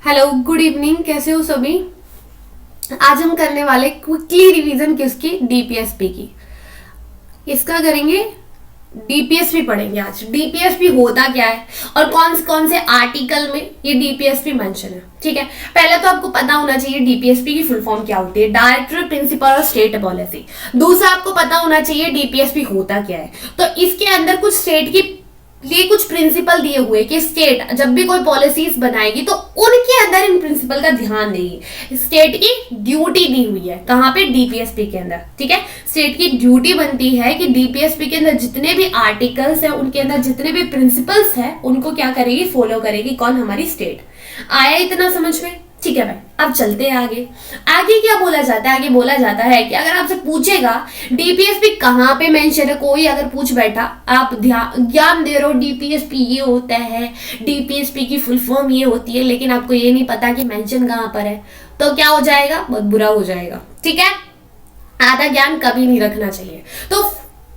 Hello, good evening. कैसे हो सभी? आज हम करने वाले क्विकली रिवीजन किसकी? डीपीएसपी की। इसका करेंगे, डीपीएसपी पढ़ेंगे आज। डीपीएसपी होता क्या है और कौन कौन से आर्टिकल में ये डीपीएसपी मेंशन है। ठीक है, पहले तो आपको पता होना चाहिए डीपीएसपी की फुल फॉर्म क्या होती है, डायरेक्टर प्रिंसिपल और स्टेट पॉलिसी। दूसरा आपको पता होना चाहिए डीपीएसपी होता क्या है। तो इसके अंदर कुछ स्टेट की लिए कुछ प्रिंसिपल दिए हुए कि स्टेट जब भी कोई पॉलिसीज बनाएगी तो उनके अंदर इन प्रिंसिपल का ध्यान देगी। स्टेट की ड्यूटी दी हुई है कहां पे? डीपीएसपी के अंदर। ठीक है, स्टेट की ड्यूटी बनती है कि डीपीएसपी के अंदर जितने भी आर्टिकल्स हैं, उनके अंदर जितने भी प्रिंसिपल्स हैं, उनको क्या करेगी? फॉलो करेगी। कौन? हमारी स्टेट। आया इतना समझ में? ठीक है भाई, अब चलते हैं आगे। आगे क्या बोला जाता है? आगे बोला जाता है कि अगर आपसे पूछेगा डीपीएसपी कहाँ पे मेंशन है, कोई अगर पूछ बैठा, आप ज्ञान दे रहे हो डीपीएसपी ये होता है, डीपीएसपी की फुल फॉर्म ये होती है, लेकिन आपको ये नहीं पता कि मेंशन कहाँ पर है, तो क्या हो जाएगा? बहुत बुरा हो जाएगा। ठीक है, आधा ज्ञान कभी नहीं रखना चाहिए। तो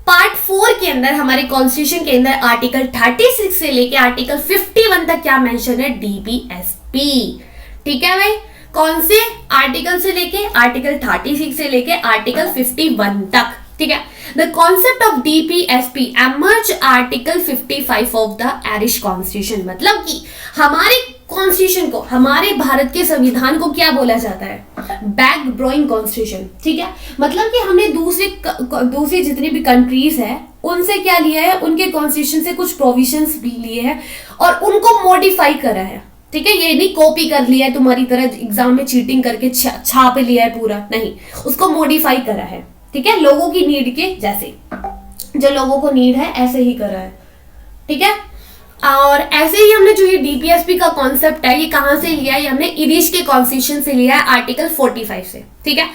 पार्ट 4 के अंदर हमारे कॉन्स्टिट्यूशन के अंदर आर्टिकल 36 से लेके आर्टिकल 51 तक क्या मेंशन है? डीपीएसपी। ठीक है भाई, कौन से आर्टिकल से लेके? आर्टिकल 36 से लेके आर्टिकल 51 तक। ठीक है, the concept of DPSP emerge article 55 of the Irish constitution. मतलब कि हमारे कॉन्स्टिट्यूशन को, हमारे भारत के संविधान को क्या बोला जाता है? Back ब्रोइंग constitution. ठीक है, मतलब कि हमने दूसरी जितनी भी कंट्रीज है उनसे क्या लिया है? उनके कॉन्स्टिट्यूशन से कुछ प्रोविजंस भी लिए हैं और उनको मॉडिफाई करा है। ठीक है, ये नहीं कॉपी कर लिया है तुम्हारी तरह एग्जाम में चीटिंग करके छाप लिया है पूरा, नहीं, उसको मॉडिफाई करा है। ठीक है, लोगों की नीड के जैसे, जो लोगों को नीड है ऐसे ही करा है। ठीक है, और ऐसे ही हमने जो ये डीपीएसपी का कॉन्सेप्ट है, ये कहां से लिया है? हमने इरिश के कॉन्स्टिट्यूशन से लिया है, आर्टिकल 45 से। ठीक है,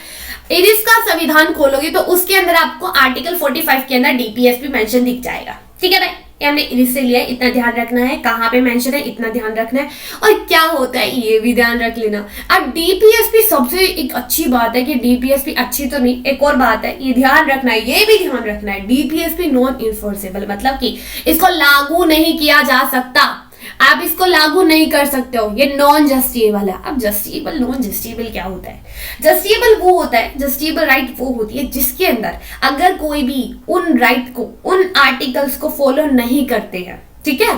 इरिश का संविधान खोलोगे तो उसके अंदर आपको आर्टिकल 45 के अंदर डीपीएसपी मेंशन दिख जाएगा। ठीक है भाई, ये हमने इरिश से लिया है, इतना ध्यान रखना है। कहां पे मेंशन है इतना ध्यान रखना है, और क्या होता है ये भी ध्यान रख लेना। अब डीपीएसपी सबसे एक अच्छी बात है कि डीपीएसपी अच्छी तो नहीं, एक और बात है ये ध्यान रखना है, ये भी ध्यान रखना है, डीपीएसपी नॉन इन्फोर्सेबल, मतलब कि इसको लागू नहीं किया जा सकता, आप इसको लागू नहीं कर सकते हो, ये नॉन जस्टिएबल है। अब जस्टिएबल नॉन जस्टिएबल क्या होता है? जस्टिएबल वो होता है, जस्टिएबल राइट वो होती है जिसके अंदर अगर कोई भी उन राइट को, उन आर्टिकल्स को फॉलो नहीं करते हैं, ठीक है,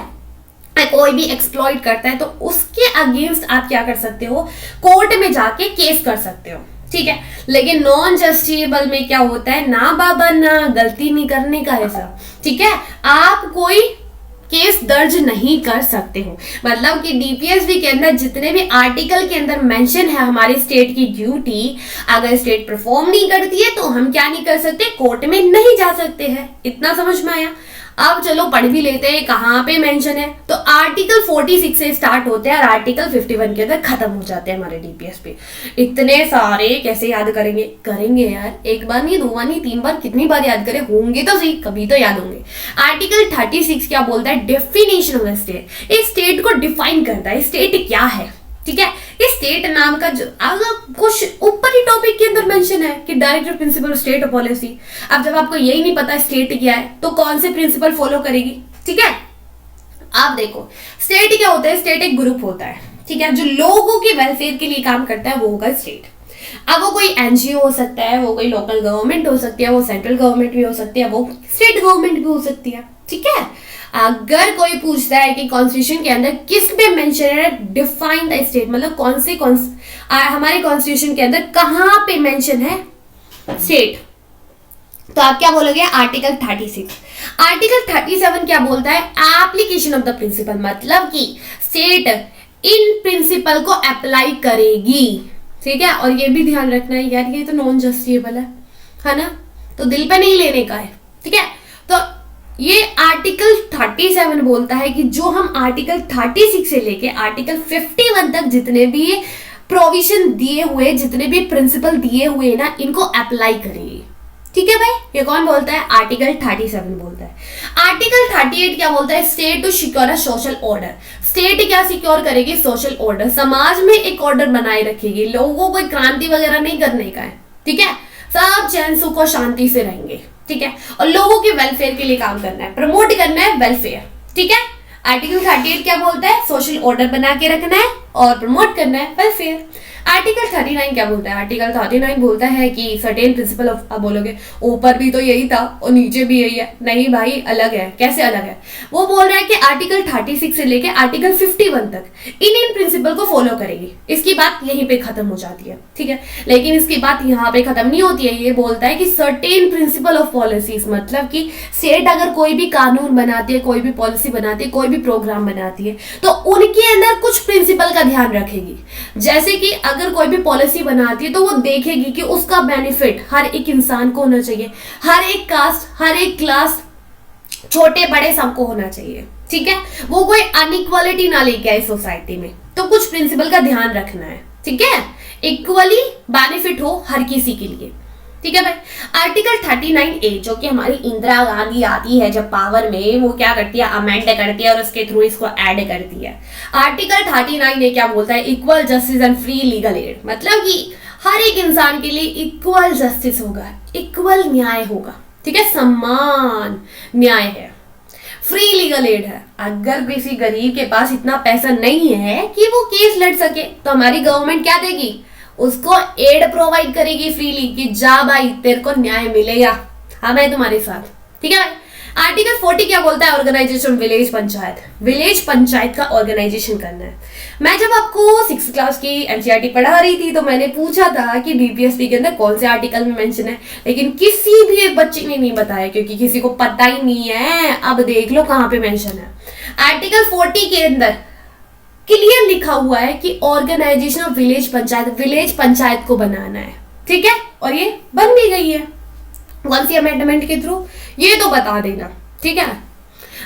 कोई भी एक्सप्लॉइट करता है, तो उसके अगेंस्ट आप क्या कर सकते हो? कोर्ट में जाके केस कर सकते हो। ठीक है, लेकिन नॉन जस्टिएबल में क्या होता है? ना बाबा ना, गलती नहीं करने का ऐसा। ठीक है, आप कोई केस दर्ज नहीं कर सकते हो। मतलब कि डीपीएसपी के अंदर जितने भी आर्टिकल के अंदर मेंशन है हमारी स्टेट की ड्यूटी, अगर स्टेट परफॉर्म नहीं करती है तो हम क्या नहीं कर सकते? कोर्ट में नहीं जा सकते हैं। इतना समझ में आया? अब चलो पढ़ भी लेते हैं कहां पे मेंशन है। तो आर्टिकल 46 से स्टार्ट होते हैं और आर्टिकल 51 के अंदर खत्म हो जाते हैं हमारे डीपीएसपी। इतने सारे कैसे याद करेंगे? करेंगे यार, एक बार नहीं, दो बार नहीं, 3 बार, कितनी बार याद करें? होंगे तो सही, कभी तो याद होंगे। आर्टिकल 36 क्या बोलता है? Definition of state. एक स्टेट को डिफाइन करता है, स्टेट क्या है। ठीक है, ये स्टेट नाम का जो अगर कुछ ऊपर ही टॉपिक के अंदर मेंशन है कि डायरेक्टर प्रिंसिपल स्टेट पॉलिसी। अब जब आपको यही नहीं पता स्टेट क्या है तो कौन से प्रिंसिपल फॉलो करेगी? ठीक है, आप देखो स्टेट क्या होता है? स्टेट एक ग्रुप होता है, ठीक है, जो लोगों के वेलफेयर के लिए काम करता है, वो होगा स्टेट। अब वो कोई एनजीओ हो सकता है, वो कोई लोकल गवर्नमेंट हो सकती है, वो सेंट्रल गवर्नमेंट भी हो सकती है, वो स्टेट गवर्नमेंट भी हो सकती है। ठीक है, अगर कोई पूछता है कि कॉन्स्टिट्यूशन के अंदर किस में मेंशन है डिफाइन द स्टेट, मतलब कौन से हमारे कॉन्स्टिट्यूशन के अंदर कहां पे मेंशन है स्टेट, तो आप क्या बोलोगे? आर्टिकल 36। आर्टिकल 37 क्या बोलता है? एप्लीकेशन ऑफ द प्रिंसिपल, मतलब कि स्टेट इन प्रिंसिपल को अप्लाई करेगी। ठीक है, और ये भी ध्यान रखना है यार, ये तो नॉन जस्टिएबल है ना, तो दिल पे नहीं लेने का है। ठीक है, तो ये आर्टिकल 37 बोलता है कि जो हम आर्टिकल 36 से लेके आर्टिकल 51 तक जितने भी प्रोविजन दिए हुए, जितने भी प्रिंसिपल दिए हुए ना, इनको अप्लाई करेगी। ठीक है भाई, ये कौन बोलता है? आर्टिकल 37 बोलता है। आर्टिकल 38 क्या बोलता है? State to secure social order. State क्या सिक्योर करेगी? सोशल ऑर्डर, समाज में एक ऑर्डर बनाए रखेगी, लोगों को क्रांति वगैरह नहीं करने का है। ठीक है, सब चैन सुख और शांति से रहेंगे। ठीक है, और लोगों के वेलफेयर के लिए काम करना है, प्रमोट करना है वेलफेयर। ठीक है, आर्टिकल 38 क्या बोलता है? सोशल ऑर्डर बना के रखना है, और प्रमोट करना है वेलफेयर। आर्टिकल 39 क्या बोलता है? आर्टिकल 39 बोलता है कि सर्टेन प्रिंसिपल ऑफ, आप बोलोगे ऊपर भी तो यही था और नीचे भी यही है। नहीं भाई, अलग है। कैसे अलग है? वो बोल रहा है कि आर्टिकल 36 से लेके आर्टिकल 51 तक इन प्रिंसिपल को फॉलो करेगी। इसकी बात यहीं पे खत्म हो जाती है, ठीक है। लेकिन इसकी बात यहाँ पे खत्म नहीं होती है। ये बोलता है कि सर्टेन प्रिंसिपल ऑफ पॉलिसीज, मतलब कि स्टेट अगर कोई भी कानून बनाती है, कोई भी पॉलिसी बनाती है, कोई भी प्रोग्राम बनाती है, तो उनके अंदर कुछ प्रिंसिपल का ध्यान रखेगी। जैसे कि अगर कोई भी पॉलिसी बनाती है तो वो देखेगी कि उसका बेनिफिट हर एक इंसान को होना चाहिए, हर एक कास्ट, हर एक क्लास, छोटे बड़े सबको होना चाहिए, ठीक है। वो कोई अनइक्वालिटी ना लेके आए सोसाइटी में। तो कुछ प्रिंसिपल का ध्यान रखना है, ठीक है। इक्वली बेनिफिट हो हर किसी के लिए, ठीक है भाई। आर्टिकल 39A जो कि हमारी इंदिरा गांधी आती है जब पावर में, वो क्या करती है? अमेंड करती है और उसके थ्रू इसको ऐड करती है। आर्टिकल 39A क्या बोलता है? Equal justice and free legal aid, मतलब कि हर एक इंसान के लिए इक्वल जस्टिस होगा, इक्वल न्याय होगा, ठीक है। समान न्याय है, फ्री लीगल एड है। अगर किसी गरीब के पास इतना पैसा नहीं है कि वो केस लड़ सके, तो हमारी गवर्नमेंट क्या देगी? उसको एड प्रोवाइड करेगी फ्रीली कि जा भाई, तेरे को न्याय मिलेगा, हम है तुम्हारे साथ, ठीक है। आर्टिकल 40 क्या बोलता है? Organisation village panchayat. Village panchayat का ऑर्गेनाइजेशन करना है। मैं जब आपको 6th क्लास की एनसीईआरटी पढ़ा रही थी तो मैंने पूछा था कि डीपीएसपी के अंदर कौन से आर्टिकल में मेंशन है, लेकिन किसी भी एक बच्चे ने नहीं बताया, क्योंकि किसी को पता ही नहीं है। अब देख लो कहां पे मेंशन है। आर्टिकल 40 के अंदर क्लियर लिखा हुआ है कि ऑर्गेनाइजेशन ऑफ विलेज पंचायत को बनाना है, ठीक है। और ये बन भी गई है कौन सी अमेंडमेंट के थ्रू, ये तो बता देना, ठीक है।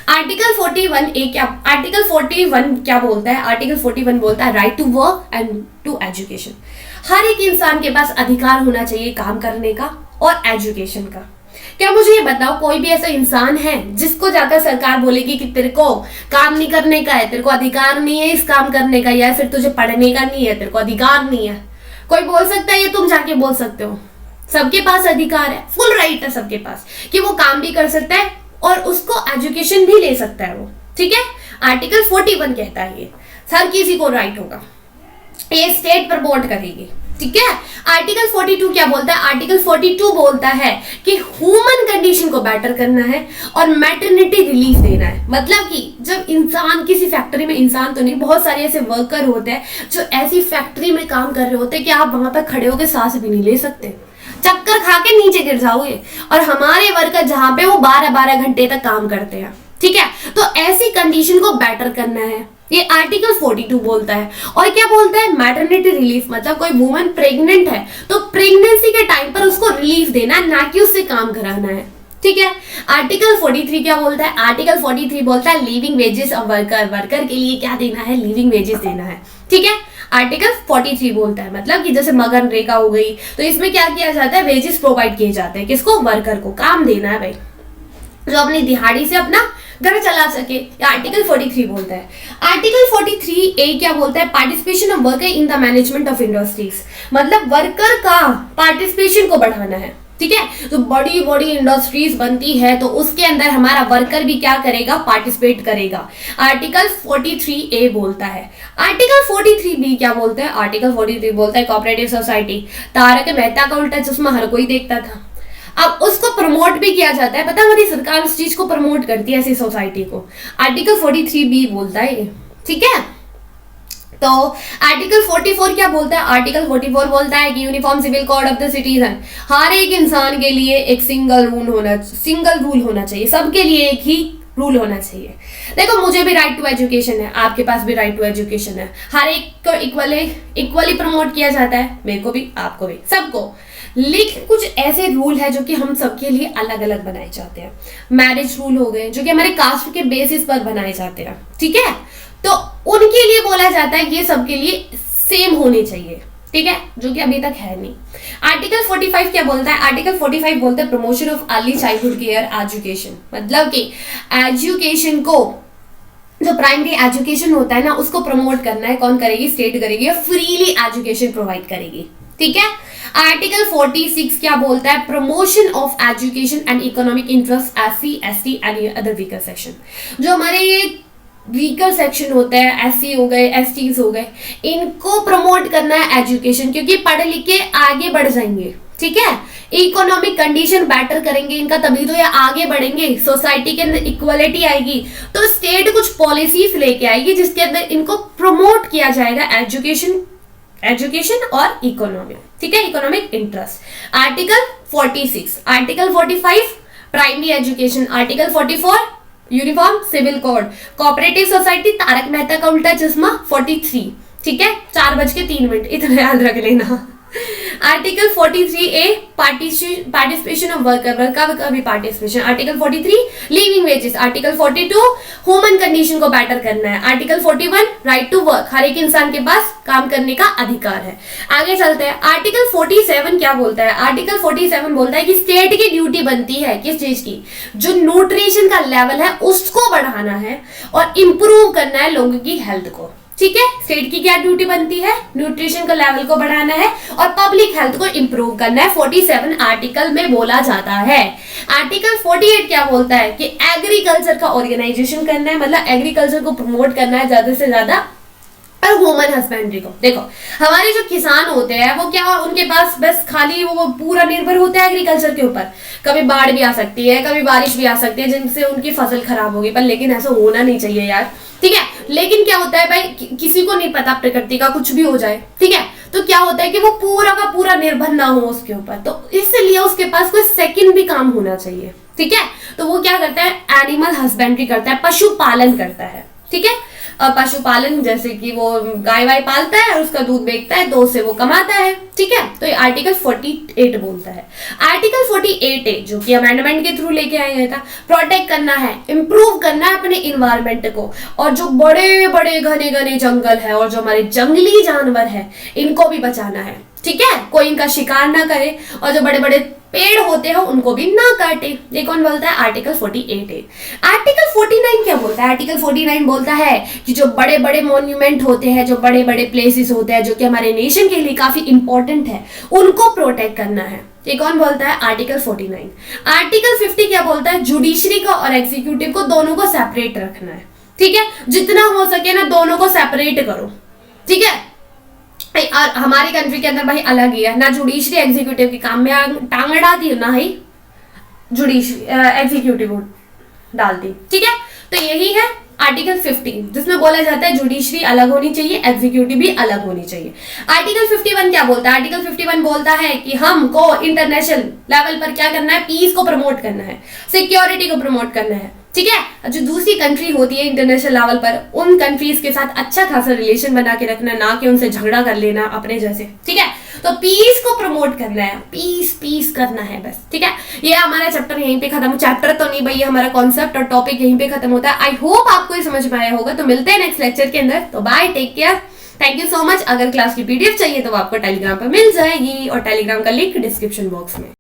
आर्टिकल 41A क्या, आर्टिकल 41 क्या बोलता है? आर्टिकल 41 बोलता है right to work and to education. हर एक इंसान के पास अधिकार होना चाहिए काम करने का और एजुकेशन का। क्या मुझे ये बताओ, कोई भी ऐसा इंसान है जिसको जाकर सरकार बोलेगी कि तेरे को काम नहीं करने का है, तेरे को अधिकार नहीं है इस काम करने का, या फिर तुझे पढ़ने का नहीं है, तेरे को अधिकार नहीं है? कोई बोल सकता है? ये तुम जाके बोल सकते हो? सबके पास अधिकार है, फुल राइट है सबके पास कि वो काम भी कर सकता है और उसको एजुकेशन भी ले सकता है वो, ठीक है। आर्टिकल 41 कहता है ये हर किसी को राइट होगा, ये स्टेट प्रमोट करेगी, ठीक है। आर्टिकल 42 क्या बोलता है? आर्टिकल 42 बोलता है कि ह्यूमन कंडीशन को बेटर करना है और मैटरनिटी रिलीफ देना है। मतलब कि जब इंसान किसी फैक्ट्री में, इंसान तो नहीं, बहुत सारे ऐसे वर्कर होते हैं जो ऐसी फैक्ट्री में काम कर रहे होते हैं कि आप वहां पर खड़े होकर सांस भी नहीं ले सकते, चक्कर खा के नीचे गिर जाओगे। और हमारे वर्कर जहां पे वो 12-12 घंटे तक काम करते हैं, ठीक है। तो ऐसी कंडीशन को बेटर करना है, ये आर्टिकल 42 बोलता है। और क्या बोलता है? मैटरनिटी रिलीफ, मतलब कोई वुमन प्रेग्नेंट है तो प्रेगनेंसी के टाइम पर उसको रिलीफ देना, ना कि उससे काम कराना है, ठीक है। आर्टिकल 43 क्या बोलता है? आर्टिकल 43 बोलता है living wages of worker, worker के लिए क्या देना है? लिविंग वेजेस देना है, ठीक है। आर्टिकल 43 बोलता है मतलब कि जैसे मनरेगा हो गई, तो इसमें क्या किया जाता है? वेजेस प्रोवाइड किए जाते हैं, किसको? वर्कर को, काम देना है भाई, जो अपनी दिहाड़ी से अपना घर चला सके। आर्टिकल 43 बोलता है। आर्टिकल 43A क्या बोलता है? Participation of worker in the management of industries, मतलब वर्कर का पार्टिसिपेशन को बढ़ाना है, ठीक है। तो बड़ी बड़ी इंडस्ट्रीज बनती है तो उसके अंदर हमारा वर्कर भी क्या करेगा? पार्टिसिपेट करेगा। आर्टिकल 43A बोलता है। आर्टिकल 43B क्या बोलता है? आर्टिकल 43 बोलता है कोऑपरेटिव सोसाइटी। तारक मेहता का उल्टा चश्मा हर कोई देखता था, अब उसको प्रमोट भी किया जाता है। पता हमारी सरकार उस चीज को प्रमोट करती है, ऐसी सोसाइटी को। आर्टिकल 43B बोलता है, ठीक है। तो आर्टिकल 44 क्या बोलता है? आर्टिकल 44 बोलता है कि uniform civil code of the citizen, हर एक इंसान के लिए एक सिंगल रूल होना चाहिए, सबके लिए एक ही रूल होना चाहिए। देखो, मुझे भी राइट टू एजुकेशन है, आपके पास भी राइट टू एजुकेशन है, हर एक को इक्वली प्रमोट किया जाता है, मेरे को भी, आपको भी, सबको। लेकिन कुछ ऐसे रूल है जो कि हम सबके लिए अलग अलग बनाए जाते हैं। मैरिज रूल हो गए जो कि हमारे कास्ट के बेसिस पर बनाए जाते हैं, ठीक है। तो उनके लिए बोला जाता है ये सबके लिए सेम होने चाहिए, ठीक है, जो कि अभी तक है नहीं। आर्टिकल 45 क्या बोलता है? आर्टिकल 45 बोलता है promotion of early childhood care education, मतलब कि एजुकेशन को, जो प्राइमरी एजुकेशन होता है ना, उसको प्रमोट करना है। कौन करेगी? स्टेट करेगी, फ्रीली एजुकेशन प्रोवाइड करेगी, ठीक है। आर्टिकल 46 क्या बोलता है? Promotion of education and economic interest SC, ST and other weaker section, जो हमारे वीकर सेक्शन होता है, एससी हो गए, एसटीज हो गए, इनको प्रमोट करना है एजुकेशन, क्योंकि पढ़ लिख के आगे बढ़ जाएंगे, ठीक है। इकोनॉमिक कंडीशन बेटर करेंगे इनका, तभी तो ये आगे बढ़ेंगे, सोसाइटी के अंदर इक्वलिटी आएगी। तो स्टेट कुछ पॉलिसीज लेके आएगी जिसके अंदर इनको प्रमोट किया जाएगा एजुकेशन और इकोनॉमिक, ठीक है, economic interest. Article 46, article 45 primary education, article 44 uniform civil code, cooperative society, Taarak Mehta Ka Ooltah चश्मा 43, ठीक है, 4:03, इतना याद रख लेना। Article 43A participation of worker का भी participation, article 43 living wages, article 42 human condition को बेटर करना है, आर्टिकल 41 राइट टू वर्क, हर एक इंसान के पास काम करने का अधिकार है। आगे चलते हैं, आर्टिकल 47 क्या बोलता है? आर्टिकल 47 बोलता है कि स्टेट की ड्यूटी बनती है किस चीज की, जो न्यूट्रिशन का लेवल है उसको बढ़ाना है और इंप्रूव करना है लोगों की हेल्थ को, ठीक है। स्टेट की क्या ड्यूटी बनती है? न्यूट्रिशन का लेवल को बढ़ाना है और पब्लिक हेल्थ को इंप्रूव करना है, 47 आर्टिकल में बोला जाता है। आर्टिकल 48 क्या बोलता है कि एग्रीकल्चर का ऑर्गेनाइजेशन करना है, मतलब एग्रीकल्चर को प्रमोट करना है ज्यादा से ज्यादा, और ह्यूमन हस्बेंड्री को। देखो हमारे जो किसान होते हैं वो क्या, उनके पास बस खाली वो पूरा निर्भर होता है एग्रीकल्चर के ऊपर। कभी बाढ़ भी आ सकती है, कभी बारिश भी आ सकती है जिनसे उनकी फसल खराब होगी, पर लेकिन ऐसा होना नहीं चाहिए यार, ठीक है। लेकिन क्या होता है भाई, किसी को नहीं पता प्रकृति का कुछ भी हो जाए, ठीक है। तो क्या होता है कि वो पूरा का पूरा निर्भर ना हो उसके ऊपर, तो इसलिए उसके पास कोई सेकंड भी काम होना चाहिए, ठीक है। तो वो क्या करता है, एनिमल हस्बेंड्री करता है, पशुपालन करता है, ठीक है। पशुपालन जैसे कि वो गाय वाय पालता है और उसका दूध बेचता है तो उससे वो कमाता है, ठीक है। तो ये आर्टिकल 48 बोलता है। आर्टिकल 48A जो कि अमेंडमेंट के थ्रू लेके आया गया था, प्रोटेक्ट करना है, इंप्रूव करना है अपने इन्वायरमेंट को, और जो बड़े बड़े घने घने जंगल है और जो हमारे जंगली जानवर है इनको भी बचाना है, ठीक है। कोई इनका शिकार ना करे और जो बड़े बड़े पेड़ होते हैं उनको भी ना काटे। ये कौन बोलता है? Article 48A। आर्टिकल 49 क्या बोलता है? आर्टिकल 49 बोलता है कि जो बड़े बड़े मॉन्यूमेंट होते हैं, जो बड़े बड़े प्लेसेस होते हैं जो कि हमारे नेशन के लिए काफी इंपॉर्टेंट है, उनको प्रोटेक्ट करना है। ये कौन बोलता है? आर्टिकल 49। आर्टिकल 50 क्या बोलता है? जुडिशरी को और एग्जीक्यूटिव को दोनों को सेपरेट रखना है, ठीक है। जितना हो सके ना दोनों को सेपरेट करो, ठीक है। और हमारी कंट्री के अंदर भाई अलग ही है ना, जुडिशरी एग्जीक्यूटिव के काम में टांग अड़ाती है ना ही जुडिशरी एग्जीक्यूटिव डालती, ठीक है। तो यही है आर्टिकल 15 जिसमें बोला जाता है जुडिशरी अलग होनी चाहिए, एग्जीक्यूटिव भी अलग होनी चाहिए। आर्टिकल 51 क्या बोलता है? आर्टिकल 51 बोलता है कि हमको इंटरनेशनल लेवल पर क्या करना है, पीस को प्रमोट करना है, सिक्योरिटी को प्रमोट करना है, ठीक है। जो दूसरी कंट्री होती है इंटरनेशनल लेवल पर, उन कंट्रीज के साथ अच्छा खासा रिलेशन बना के रखना, ना कि उनसे झगड़ा कर लेना अपने जैसे, ठीक है। तो पीस को प्रमोट करना है, पीस करना है बस, ठीक है। ये हमारा चैप्टर यहीं पे खत्म, चैप्टर तो नहीं भाई, ये हमारा कॉन्सेप्ट और टॉपिक यहीं पे खत्म होता है। आई होप आपको ये समझ में आया होगा। तो मिलते हैं नेक्स्ट लेक्चर के अंदर। तो bye, take care, thank you so much. अगर क्लास की पीडीएफ चाहिए तो आपको टेलीग्राम पर मिल जाएगी और टेलीग्राम का लिंक डिस्क्रिप्शन बॉक्स में।